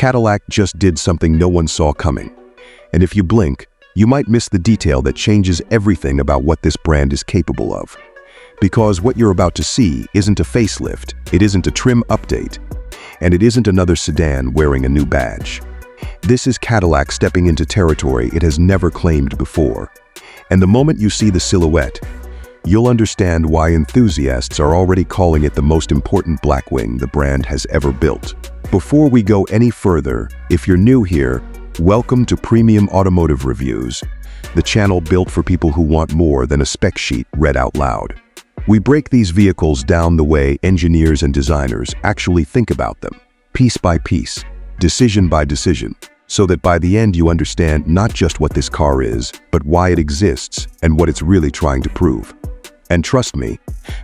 Cadillac just did something no one saw coming. And if you blink, you might miss the detail that changes everything about what this brand is capable of. Because what you're about to see isn't a facelift, it isn't a trim update, and it isn't another sedan wearing a new badge. This is Cadillac stepping into territory it has never claimed before. And the moment you see the silhouette, you'll understand why enthusiasts are already calling it the most important Blackwing the brand has ever built. Before we go any further, if you're new here, welcome to Premium Automotive Reviews, the channel built for people who want more than a spec sheet read out loud. We break these vehicles down the way engineers and designers actually think about them, piece by piece, decision by decision, so that by the end you understand not just what this car is, but why it exists and what it's really trying to prove. And trust me,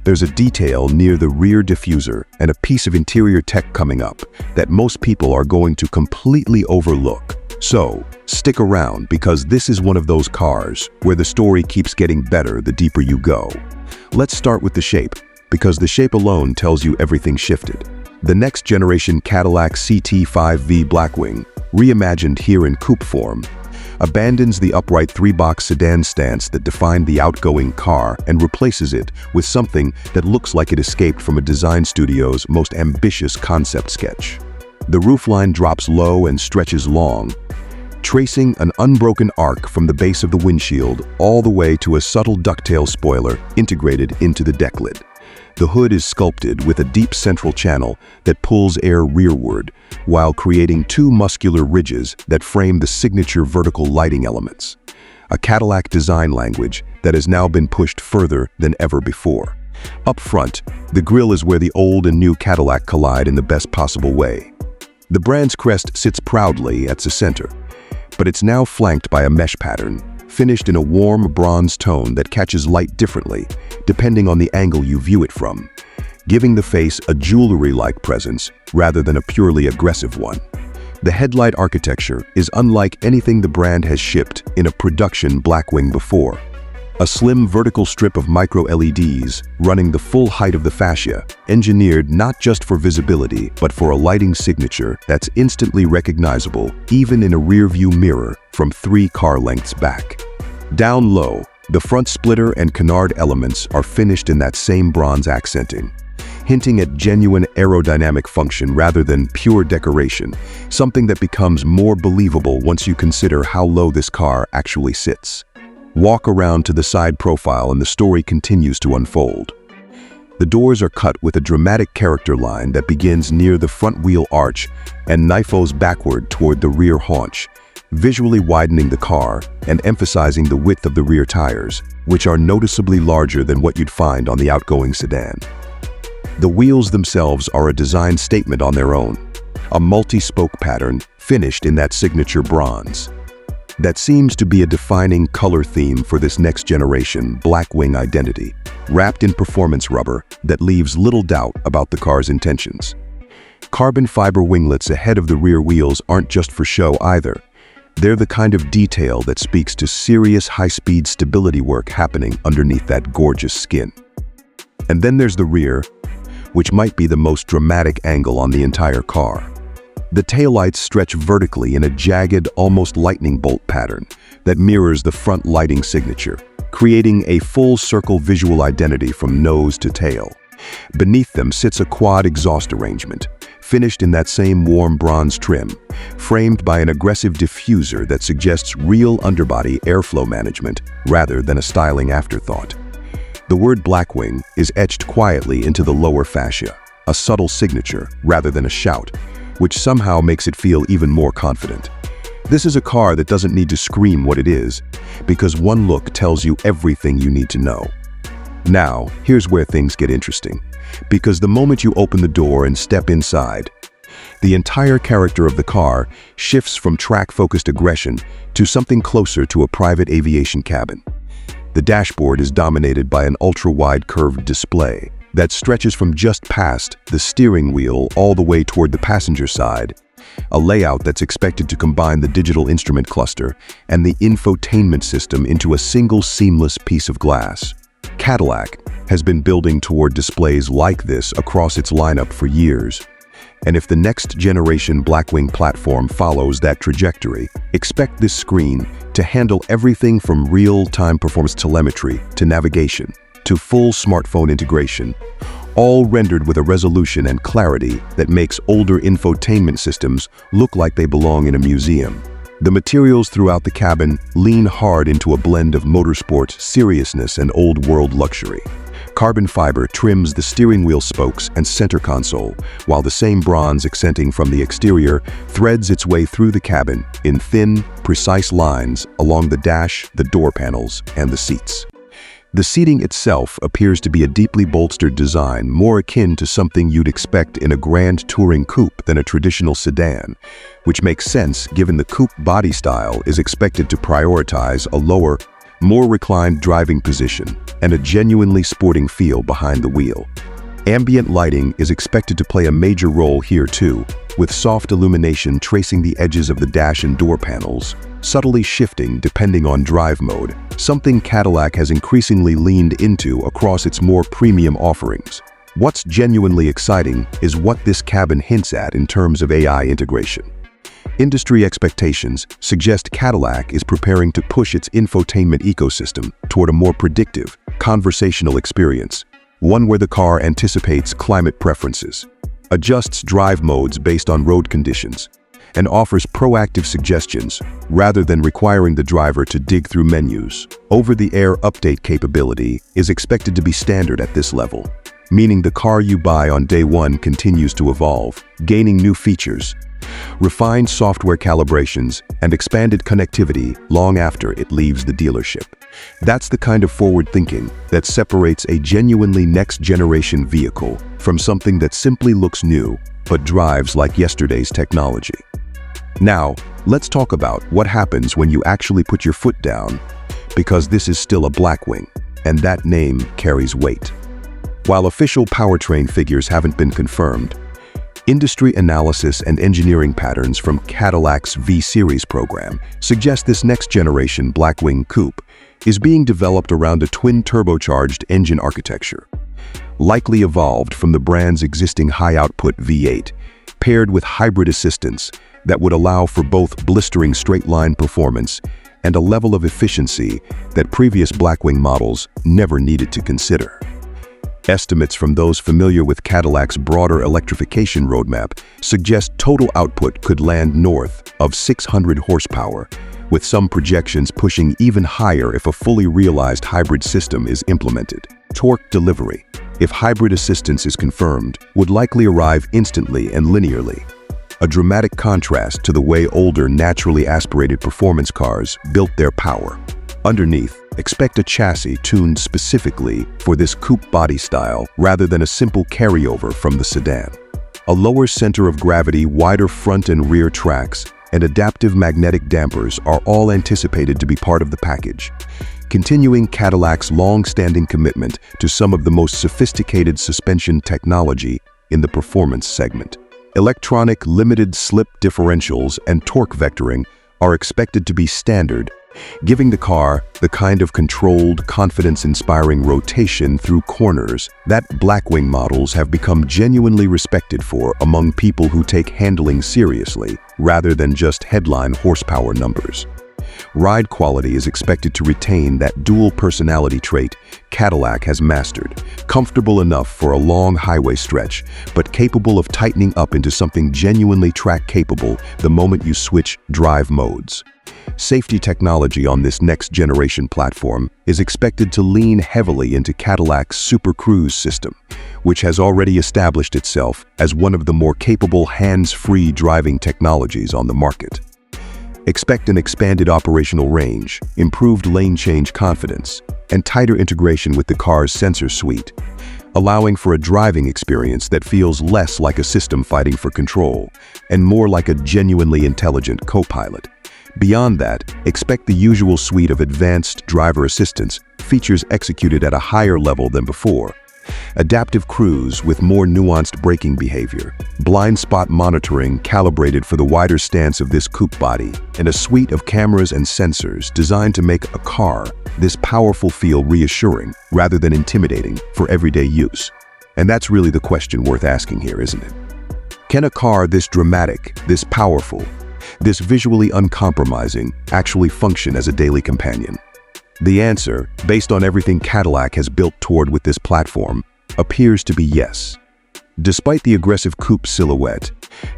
there's a detail near the rear diffuser and a piece of interior tech coming up that most people are going to completely overlook. So, stick around because this is one of those cars where the story keeps getting better the deeper you go. Let's start with the shape, because the shape alone tells you everything shifted. The next generation Cadillac CT5-V Blackwing, reimagined here in coupe form, abandons the upright three-box sedan stance that defined the outgoing car and replaces it with something that looks like it escaped from a design studio's most ambitious concept sketch. The roofline drops low and stretches long, tracing an unbroken arc from the base of the windshield all the way to a subtle ducktail spoiler integrated into the deck lid. The hood is sculpted with a deep central channel that pulls air rearward, while creating two muscular ridges that frame the signature vertical lighting elements. A Cadillac design language that has now been pushed further than ever before. Up front, the grille is where the old and new Cadillac collide in the best possible way. The brand's crest sits proudly at the center, but it's now flanked by a mesh pattern, finished in a warm bronze tone that catches light differently, depending on the angle you view it from, giving the face a jewelry-like presence rather than a purely aggressive one. The headlight architecture is unlike anything the brand has shipped in a production Blackwing before. A slim vertical strip of micro-LEDs running the full height of the fascia, engineered not just for visibility, but for a lighting signature that's instantly recognizable even in a rear-view mirror from 3 car lengths back. Down low, the front splitter and canard elements are finished in that same bronze accenting, hinting at genuine aerodynamic function rather than pure decoration, something that becomes more believable once you consider how low this car actually sits. Walk around to the side profile and the story continues to unfold. The doors are cut with a dramatic character line that begins near the front wheel arch and knifos backward toward the rear haunch, visually widening the car and emphasizing the width of the rear tires, which are noticeably larger than what you'd find on the outgoing sedan. The wheels themselves are a design statement on their own, a multi-spoke pattern finished in that signature bronze. That seems to be a defining color theme for this next generation Blackwing identity, wrapped in performance rubber that leaves little doubt about the car's intentions. Carbon fiber winglets ahead of the rear wheels aren't just for show either. They're the kind of detail that speaks to serious high-speed stability work happening underneath that gorgeous skin. And then there's the rear, which might be the most dramatic angle on the entire car. The taillights stretch vertically in a jagged, almost lightning bolt pattern that mirrors the front lighting signature, creating a full-circle visual identity from nose to tail. Beneath them sits a quad exhaust arrangement, finished in that same warm bronze trim, framed by an aggressive diffuser that suggests real underbody airflow management rather than a styling afterthought. The word Blackwing is etched quietly into the lower fascia, a subtle signature rather than a shout, which somehow makes it feel even more confident. This is a car that doesn't need to scream what it is, because one look tells you everything you need to know. Now, here's where things get interesting, because the moment you open the door and step inside, the entire character of the car shifts from track-focused aggression to something closer to a private aviation cabin. The dashboard is dominated by an ultra-wide curved display that stretches from just past the steering wheel all the way toward the passenger side, a layout that's expected to combine the digital instrument cluster and the infotainment system into a single seamless piece of glass. Cadillac has been building toward displays like this across its lineup for years. And if the next generation Blackwing platform follows that trajectory, expect this screen to handle everything from real-time performance telemetry to navigation to full smartphone integration, all rendered with a resolution and clarity that makes older infotainment systems look like they belong in a museum. The materials throughout the cabin lean hard into a blend of motorsport seriousness and old-world luxury. Carbon fiber trims the steering wheel spokes and center console, while the same bronze accenting from the exterior threads its way through the cabin in thin, precise lines along the dash, the door panels, and the seats. The seating itself appears to be a deeply bolstered design more akin to something you'd expect in a grand touring coupe than a traditional sedan, which makes sense given the coupe body style is expected to prioritize a lower, more reclined driving position and a genuinely sporting feel behind the wheel. Ambient lighting is expected to play a major role here too, with soft illumination tracing the edges of the dash and door panels, subtly shifting depending on drive mode, something Cadillac has increasingly leaned into across its more premium offerings. What's genuinely exciting is what this cabin hints at in terms of AI integration. Industry expectations suggest Cadillac is preparing to push its infotainment ecosystem toward a more predictive, conversational experience, one where the car anticipates climate preferences, adjusts drive modes based on road conditions, and offers proactive suggestions rather than requiring the driver to dig through menus. Over-the-air update capability is expected to be standard at this level, meaning the car you buy on day one continues to evolve, gaining new features, refined software calibrations, and expanded connectivity long after it leaves the dealership. That's the kind of forward thinking that separates a genuinely next-generation vehicle from something that simply looks new but drives like yesterday's technology. Now, let's talk about what happens when you actually put your foot down, because this is still a Blackwing, and that name carries weight. While official powertrain figures haven't been confirmed, industry analysis and engineering patterns from Cadillac's V-Series program suggest this next-generation Blackwing Coupe is being developed around a twin-turbocharged engine architecture, likely evolved from the brand's existing high-output V8, paired with hybrid assistance that would allow for both blistering straight-line performance and a level of efficiency that previous Blackwing models never needed to consider. Estimates from those familiar with Cadillac's broader electrification roadmap suggest total output could land north of 600 horsepower, with some projections pushing even higher if a fully realized hybrid system is implemented. Torque delivery, if hybrid assistance is confirmed, would likely arrive instantly and linearly, a dramatic contrast to the way older naturally aspirated performance cars built their power. Underneath, expect a chassis tuned specifically for this coupe body style rather than a simple carryover from the sedan. A lower center of gravity, wider front and rear tracks, and adaptive magnetic dampers are all anticipated to be part of the package, continuing Cadillac's long-standing commitment to some of the most sophisticated suspension technology in the performance segment. Electronic limited slip differentials and torque vectoring are expected to be standard, giving the car the kind of controlled, confidence-inspiring rotation through corners that Blackwing models have become genuinely respected for among people who take handling seriously rather than just headline horsepower numbers. Ride quality is expected to retain that dual personality trait Cadillac has mastered, comfortable enough for a long highway stretch, but capable of tightening up into something genuinely track-capable the moment you switch drive modes. Safety technology on this next-generation platform is expected to lean heavily into Cadillac's Super Cruise system, which has already established itself as one of the more capable hands-free driving technologies on the market. Expect an expanded operational range, improved lane change confidence, and tighter integration with the car's sensor suite, allowing for a driving experience that feels less like a system fighting for control and more like a genuinely intelligent co-pilot. Beyond that, expect the usual suite of advanced driver assistance features executed at a higher level than before. Adaptive cruise with more nuanced braking behavior, blind spot monitoring calibrated for the wider stance of this coupe body, and a suite of cameras and sensors designed to make a car this powerful feel reassuring rather than intimidating for everyday use. And that's really the question worth asking here, isn't it? Can a car this dramatic, this powerful, this visually uncompromising actually function as a daily companion? The answer, based on everything Cadillac has built toward with this platform, appears to be yes. Despite the aggressive coupe silhouette,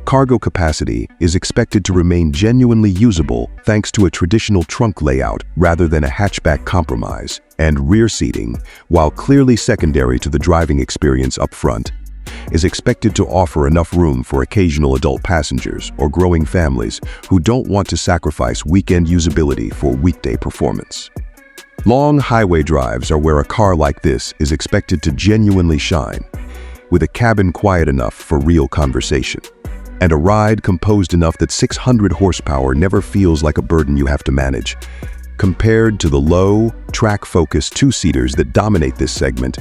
cargo capacity is expected to remain genuinely usable thanks to a traditional trunk layout rather than a hatchback compromise, and rear seating, while clearly secondary to the driving experience up front, is expected to offer enough room for occasional adult passengers or growing families who don't want to sacrifice weekend usability for weekday performance. Long highway drives are where a car like this is expected to genuinely shine, with a cabin quiet enough for real conversation, and a ride composed enough that 600 horsepower never feels like a burden you have to manage. Compared to the low, track-focused two-seaters that dominate this segment,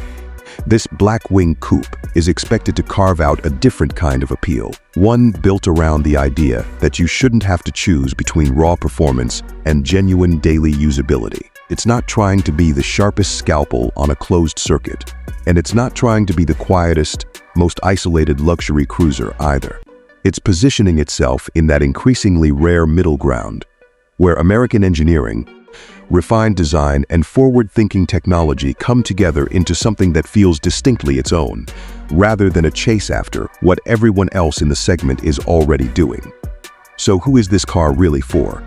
this Blackwing Coupe is expected to carve out a different kind of appeal, one built around the idea that you shouldn't have to choose between raw performance and genuine daily usability. It's not trying to be the sharpest scalpel on a closed circuit, and it's not trying to be the quietest, most isolated luxury cruiser either. It's positioning itself in that increasingly rare middle ground, where American engineering, refined design, and forward-thinking technology come together into something that feels distinctly its own, rather than a chase after what everyone else in the segment is already doing. So who is this car really for?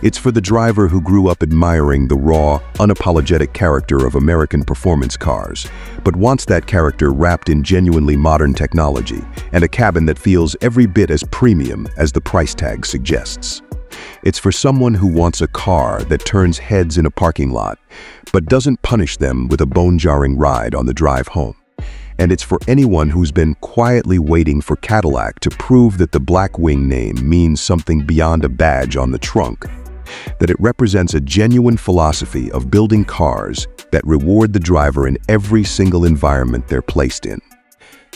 It's for the driver who grew up admiring the raw, unapologetic character of American performance cars, but wants that character wrapped in genuinely modern technology and a cabin that feels every bit as premium as the price tag suggests. It's for someone who wants a car that turns heads in a parking lot, but doesn't punish them with a bone-jarring ride on the drive home. And it's for anyone who's been quietly waiting for Cadillac to prove that the Blackwing name means something beyond a badge on the trunk, that it represents a genuine philosophy of building cars that reward the driver in every single environment they're placed in.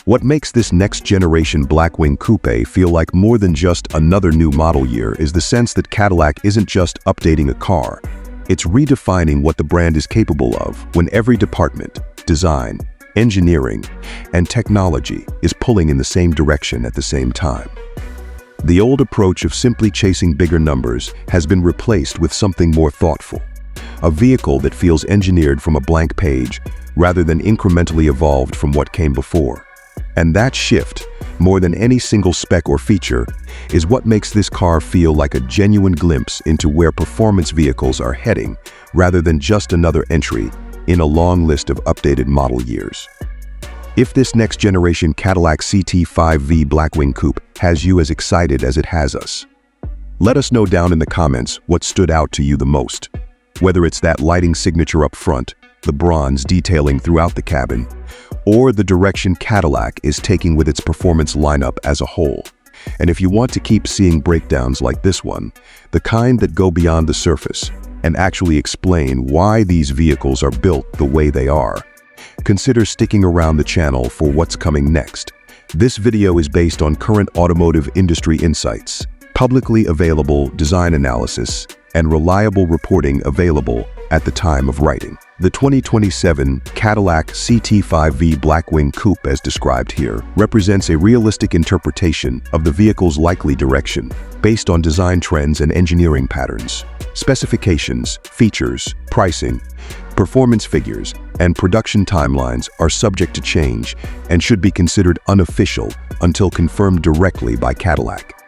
What makes this next-generation Blackwing Coupe feel like more than just another new model year is the sense that Cadillac isn't just updating a car, it's redefining what the brand is capable of when every department, design, engineering, and technology is pulling in the same direction at the same time. The old approach of simply chasing bigger numbers has been replaced with something more thoughtful, a vehicle that feels engineered from a blank page rather than incrementally evolved from what came before. And that shift, more than any single spec or feature, is what makes this car feel like a genuine glimpse into where performance vehicles are heading, rather than just another entry in a long list of updated model years. If this next-generation Cadillac CT5-V Blackwing Coupe has you as excited as it has us, let us know down in the comments what stood out to you the most. Whether it's that lighting signature up front, the bronze detailing throughout the cabin, or the direction Cadillac is taking with its performance lineup as a whole. And if you want to keep seeing breakdowns like this one, the kind that go beyond the surface and actually explain why these vehicles are built the way they are, consider sticking around the channel for what's coming next. This video is based on current automotive industry insights, publicly available design analysis, and reliable reporting available at the time of writing. The 2027 Cadillac CT5-V Blackwing Coupe, as described here, represents a realistic interpretation of the vehicle's likely direction, based on design trends and engineering patterns. Specifications, features, pricing, performance figures, and production timelines are subject to change and should be considered unofficial until confirmed directly by Cadillac.